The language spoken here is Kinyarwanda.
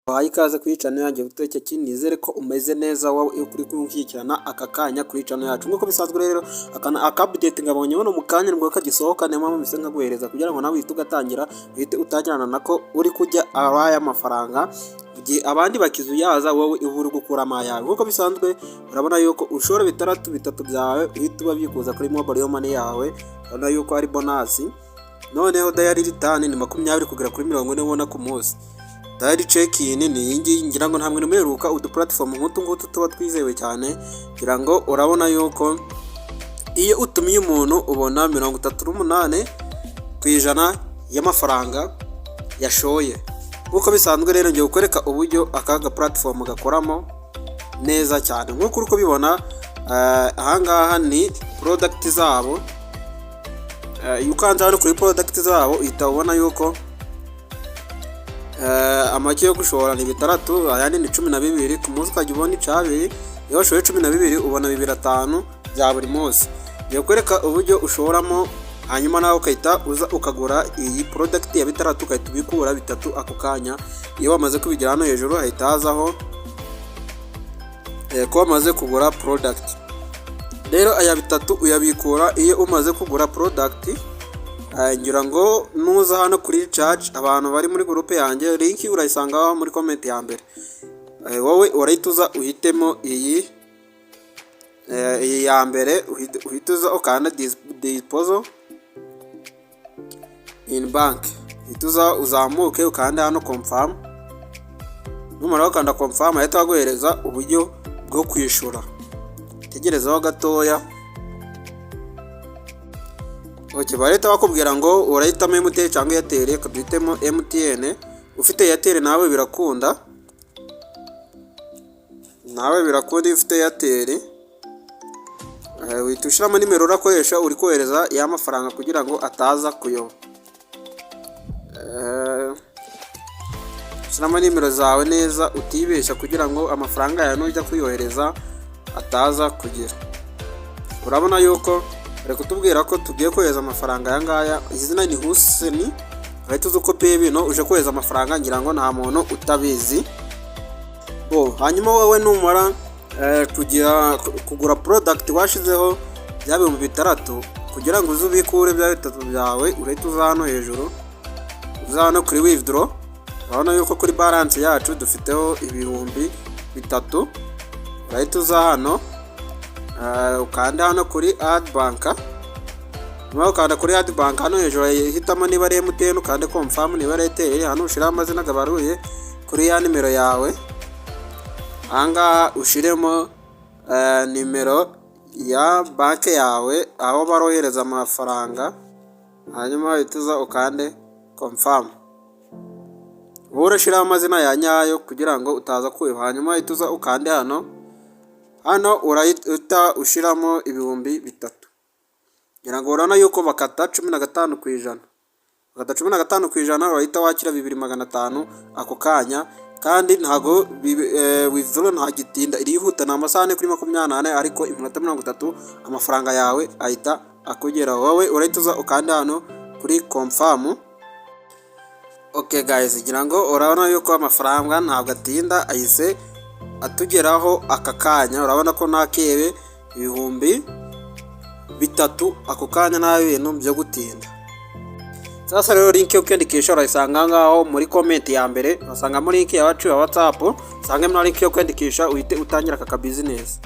Wahaye ikaze kuri channel yanjye Buteke, nizere ko umeze neza wowe uri kunkurikirana aka kanya kuri channel yacu. Nk'uko bisanzwe rero aka update ngabonye hano mu kanya ngo kagisohoka, niyo mpamvu mbise nkaguhereza kugira ngo nawe uhite ugatangira uhite utangirana nako uri kujya aya mafaranga igihe abandi bakizuyaza wowe uri gukuramo ayawe. Nk'uko bisanzwe urabona yuko ushora bitatu byawe uhita ubabikuza kuri mobile money yawe, urabona yuko ari bonus. Noneho diary return ni 20 kugera kuri 40 ubona ku munsi. Diary check-in ni iyi ngira ngo ntamwe numeruka udu platform nk'utu tuba twizewe cyane, ngira ngo urabona yuko iyo utumiye umuntu ubona 38% y'amafaranga yashoye. Nk'uko bisanzwe rero ngiye gukoreka uburyo aka platform gakoramo neza cyane. Nk'uko uri kubibona ahangaha ni product zabo, ukanza hano kuri product zabo uhita ubona yuko amake yo gushora ni 6, ayandi ni 12 ku munsi, ukajya ubona icabiri. Iyo washoye 12 ubona 2,500 bya buri munsi. Ngiye kwereka uburyo ushoramo, hanyuma nawe ukahita uza ukagura iyi product ya 6 ukahita ubikura 3 ako kanya. Iyo wamaze kubigira hano hejuru hahita hazaho ko wamaze kugura product. Rero aya 3 uyabikura iyo umaze kugura product. Ngira ngo nuza hano kuri charge abantu bari muri groupe yanjye, link urayisanga muri comment ya mbere. Wowe urayituza uhitemo iyi ya mbere, uhituza ukanda deposit in bank, uhituza uzamuke ukanda hano confirm. Numara ukanda confirm ahita aguhereza uburyo bwo kwishura. Tegerezaho gatoya. Okay, bareta bakubwira ngo urahitamo MTN cyangwa Airtel, kaduhitemo MTN. Ufite Airtel nawe birakunda, ufite Airtel. Witushiramo nimero urakoresha uri kohereza ya mafaranga kugira ngo ataza kuyoba. Shiramo nimero zawe neza utibesha kugira ngo amafaranga yawe nujya kuyohereza ataza kugira. Urabona yuko reka kutubwira ko tugiye kohereza amafaranga aya ngaya. Izina ni Hussein, ahita uzi uko pay bino uje kohereza amafaranga, ngira ngo nta muntu utabizi. Hanyuma wowe numara kugura product washizeho bya 6,000 kugira ngo uze ubikure bya 3 byawe, urahita uza hano hejuru, uza hano kuri withdraw. Urabona yuko kuri balance yacu dufiteho 3,000. Urahita uza hano ukanda hano kuri add bank. Nyuma ukanda kuri add bank hano hejuru hitamo niba ari MTN, ukande confirm niba ari Airtel. Hano ushira amazina gabaruye kuri ya nimero yawe. Anga ushiremo nimero ya bank yawe aho barohereza amafaranga, hanyuma uhituza ukande confirm. Urashira amazina ya nyayo kugira ngo utaza kuyo, hanyuma uhituza ukande hano urahita ushiramo 3,000. Ngira ngo urana yuko bakata 15%. Bakata 15%, urahita wakira 2,500 ako kanya. Kandi ntago withdraw nta gitinda, irihuta na amasaha kuri 28, ariko 30 amafaranga yawe ahita akugera. Wowe urahita uza ukanda hano kuri confirm. Okay guys, ngira ngo urabona yuko amafaranga ntabwo atinda, ahise atugeraho aka kanya. Urabona ko nakebe 3,000 ako kanya, nta bintu byo gutinda. Sasa rero link yo kwandikisha urayisanga ngaho muri comment ya mbere, urasanga muri link ya WhatsApp, usanga muri link yo kwandikisha uhite utangira aka business.